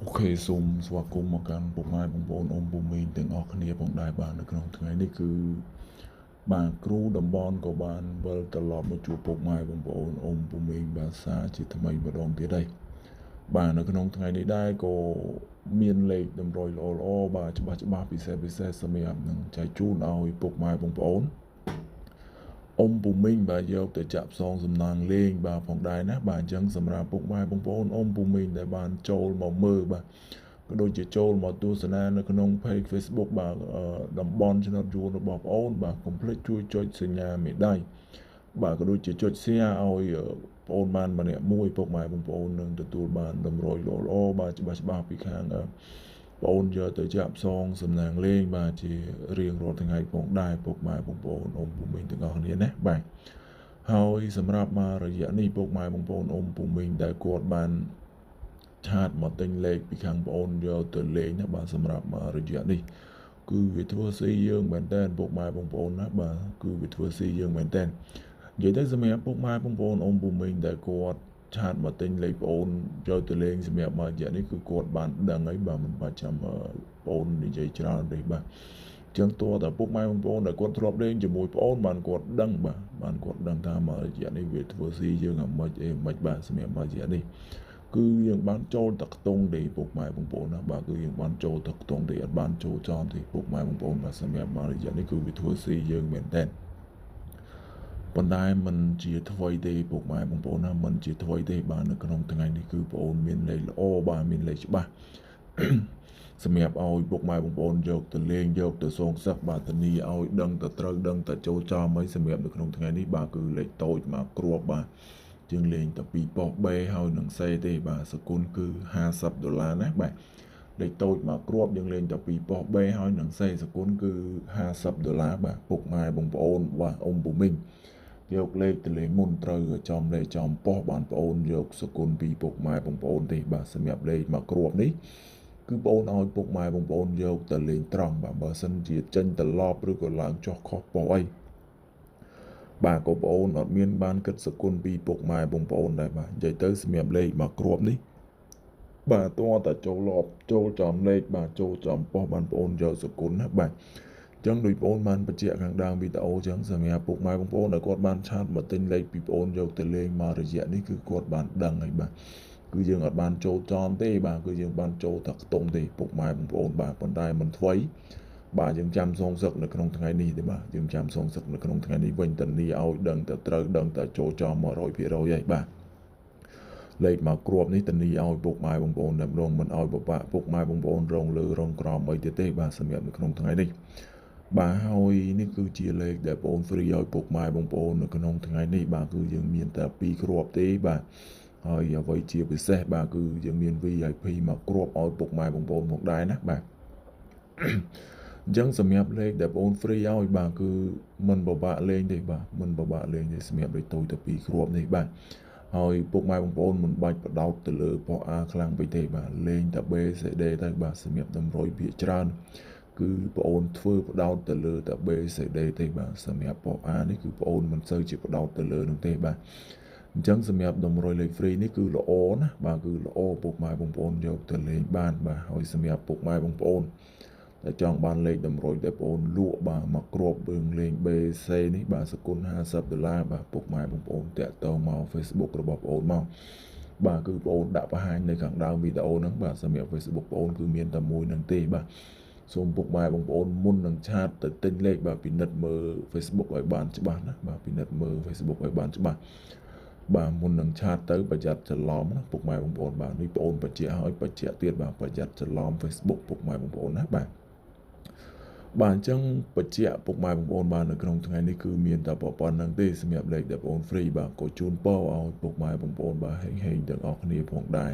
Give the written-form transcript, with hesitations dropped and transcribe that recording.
អូខេសូមស្វាគមន៍មកកាន់ពុកម៉ែបងប្អូនអូនពូមីងទាំងអស់គ្នាផងដែរបាទនៅក្នុងថ្ងៃនេះគឺបាទគ្រូតំបន់ក៏បានវិលត្រឡប់មកជួបពុកម៉ែបងប្អូនអូនពូមីងបាទសារជាថ្មីម្ដងទៀតហើយបាទនៅក្នុងថ្ងៃនេះដែរក៏មានលេខតម្រុយល្អបាទច្បាស់ពិសេសសម្រាប់នឹងចែកជូនឲ្យពុកម៉ែបងប្អូនអ៊ំពូមីងបាទយកទៅចាក់ផ្សងសំណាងលេងបាទផងដែរណាបាទអញ្ចឹងសម្រាប់ពុកម៉ែបងប្អូនអ៊ំពូមីងដែលបានចូលមកមើលបាទក៏ដូចជាចូលមកទស្សនានៅក្នុង page Facebook បាទតំបន់ឆ្នោតយួនរបស់បងប្អូនបាទកុំភ្លេចជួយចុចសញ្ញាមេដៃបាទក៏ដូចជាចុច share ឲ្យបងប្អូនបានម្នាក់មួយពុកម៉ែបងប្អូននឹងទទួលបានតម្រុយល្អបាទច្បាស់ពីខាងបងប្អូនយកទៅចាក់ផ្សងសំណាងលេងបាទជារៀងរាល់ថ្ងៃផងដែរពុកម៉ែបងប្អូនអ៊ំពូមីងទាំងអស់គ្នាណាបាទហើយសម្រាប់មករយៈនេះពុកម៉ែបងប្អូនអ៊ំពូមីងដែលគាត់បានឆាតមកទិញលេខពីខាងបងប្អូនយកទៅលេងណាបាទសម្រាប់រយៈនេះគឺវាធ្វើស៊ីយើងមែនតើពុកម៉ែបងប្អូនណាបាទគឺវាធ្វើស៊ីយើងមែនតើនិយាយទៅសម្រាប់ពុកម៉ែបងប្អូនអ៊ំពូមីងដែលគាត់ឆាតមកទិញលេខបងប្អូនយកទៅលេងសម្រាប់មករយៈនេះគឺគាត់បានដឹងហើយបាទមិនបាច់ចាំបងប្អូននិយាយច្រើនទេបាទចឹងតើតែពុកម៉ែបងប្អូនដែលគាត់ធ្លាប់លេងជាមួយបងប្អូនបានគាត់ដឹងបាទបានគាត់ដឹងថាមករយៈនេះវាធ្វើស៊ីយើងអាម៉េចអីម៉េចបាទសម្រាប់មករយៈនេះគឺយើងបានចូលតខ្ទង់ទេពុកម៉ែបងប្អូនណាបាទគឺយើងបានចូលតខ្ទង់ទេអត់បានចូលចំទេពុកម៉ែបងប្អូនបាទសម្រាប់មករយៈនេះគឺវាធ្វើស៊ីយើងមែនតើប៉ុន្តែมันជាថ្មីទេពុកម៉ែបងប្អូនណាมันជាថ្មីទេបាទនៅក្នុងថ្ងៃនេះគឺបងប្អូនមានលេខល្អបាទមានលេខច្បាស់សម្រាប់ឲ្យពុកម៉ែបងប្អូនយកទៅលេងយកទៅសងសឹកបាទធានាឲ្យដឹងទៅត្រូវដឹងទៅចូលចំហើយសម្រាប់នៅក្នុងថ្ងៃនេះបាទគឺលេខតូចមកគ្រាប់បាទយើងលេងតែពីប៉ុស B ហើយនឹង C ទេបាទសគុណគឺ$50ណាបាទលេខតូចមកគ្រាប់យើងលេងតែពីប៉ុស B ហើយនឹង C សគុណគឺ$50បាទពុកម៉ែបងប្អូនបាទអ៊ំពូមីងយកលេខទៅលេងមុនត្រូវចំលេខចំប៉ុសបានបងប្អូនយកសគុណពីពុកម៉ែបងប្អូនទេបាទសម្រាប់លេខមកគ្រាប់នេះគឺបងប្អូនឲ្យពុកម៉ែបងប្អូនយកទៅលេងត្រង់បាទបើសិនជាចេញត្រឡប់ឬក៏ឡើងចុះខុសប៉ុសអីបាទក៏បងប្អូនអត់មានបានគិតសគុណពីពុកម៉ែបងប្អូនដែរបាទនិយាយទៅសម្រាប់លេខមកគ្រាប់នេះបាទតើតែចូលលប់ចូលចំលេខបាទចូលចំប៉ុសបានបងប្អូនយកសគុណណាបាទចឹងដោយបងប្អូនបានបញ្ជាក់ខាងដើមវីដេអូចឹងសម្រាប់ពុកម៉ែបងប្អូនដែលគាត់បានឆាតមកទិញលេខពីបងប្អូនយកទៅលេងមករយៈនេះគឺគាត់បានដឹងហើយបាទគឺយើងអត់បានចូលចំទេបាទគឺយើងបានចូលតែខ្ទង់ទេពុកម៉ែបងប្អូនបាទប៉ុន្តែមិនថ្មីបាទយើងចាំសងសឹកនៅក្នុងថ្ងៃនេះទេបាទយើងចាំសងសឹកនៅក្នុងថ្ងៃនេះវិញតនីឲ្យដឹងតែត្រូវដឹងតែចូលចំ 100% ហើយបាទលេខមកគ្រាប់នេះតនីឲ្យពុកម៉ែបងប្អូនតែម្ដងមិនឲ្យបបាក់ពុកម៉ែបងប្អូនរងលើរងក្រមអីទៀតទេបាទសម្រាប់នៅក្នុងថ្ងៃនេះបាទហើយនេះគឺជាលេខដែលបងប្អូន free ឲ្យពុកម៉ែបងប្អូននៅក្នុងថ្ងៃនេះបាទគឺយើងមានតែ2គ្រាប់ទេបាទហើយអ្វីជាពិសេសបាទគឺយើងមាន VIP មកគ្រាប់ឲ្យពុកម៉ែបងប្អូនមកដែរណាបាទអញ្ចឹងសម្រាប់លេខដែលបងប្អូន free ឲ្យបាទគឺមិនបបាក់លេងទេបាទមិនបបាក់លេងទេសម្រាប់លេខតូចតែ2គ្រាប់នេះបាទហើយពុកម៉ែបងប្អូនមិនបាច់បដោតទៅលើប៉ុស A ខ្លាំងពេកទេបាទលេងតែ B C D ទៅបាទសម្រាប់តម្រុយភាគច្រើនគឺបងអូនធ្វើបដោតទៅលើតែ B C D ទេបាទសម្រាប់ប៉ុស A នេះគឺបងអូនមិនសូវជាបដោតទៅលើនោះទេបាទអញ្ចឹងសម្រាប់តម្រុយលេខ free នេះគឺល្អណាបាទគឺល្អពុកម៉ែបងប្អូនយកទៅលេងបានបាទហើយសម្រាប់ពុកម៉ែបងប្អូនតែចង់បានលេខតម្រុយដែលបងអូនលក់បាទមកគ្រាប់យើងលេង BC នេះបាទសគុណ$50បាទពុកម៉ែបងប្អូនតាក់ទងមក Facebook របស់បងអូនមកបាទគឺបងអូនដាក់បង្ហាញនៅខាងដើមវីដេអូហ្នឹងបាទសម្រាប់ Facebook បងអូនគឺមានតែមួយហ្នឹងទេបាទសូមពុកម៉ែបងប្អូនមុននឹងឆាតទៅទិញលេខបាទពិនិត្យមើល Facebook ឲ្យបានច្បាស់ណាបាទពិនិត្យមើល Facebook ឲ្យបានច្បាស់បាទមុននឹងឆាតទៅប្រយ័ត្នច្រឡំណាពុកម៉ែបងប្អូនបាទនេះបងអូនបញ្ជាក់ឲ្យបញ្ជាក់ទៀតបាទប្រយ័ត្នច្រឡំ Facebook ពុកម៉ែបងប្អូនណាបាទបាទអញ្ចឹងបញ្ជាក់ពុកម៉ែបងប្អូនបាននៅក្នុងថ្ងៃនេះគឺមានតែប៉ុណ្្នឹងទេសម្រាប់លេខដែលបងប្អូន free បាទក៏ជូនពរឲ្យពុកម៉ែបងប្អូនបាទហេងទាំងអស់គ្នាផងដែរ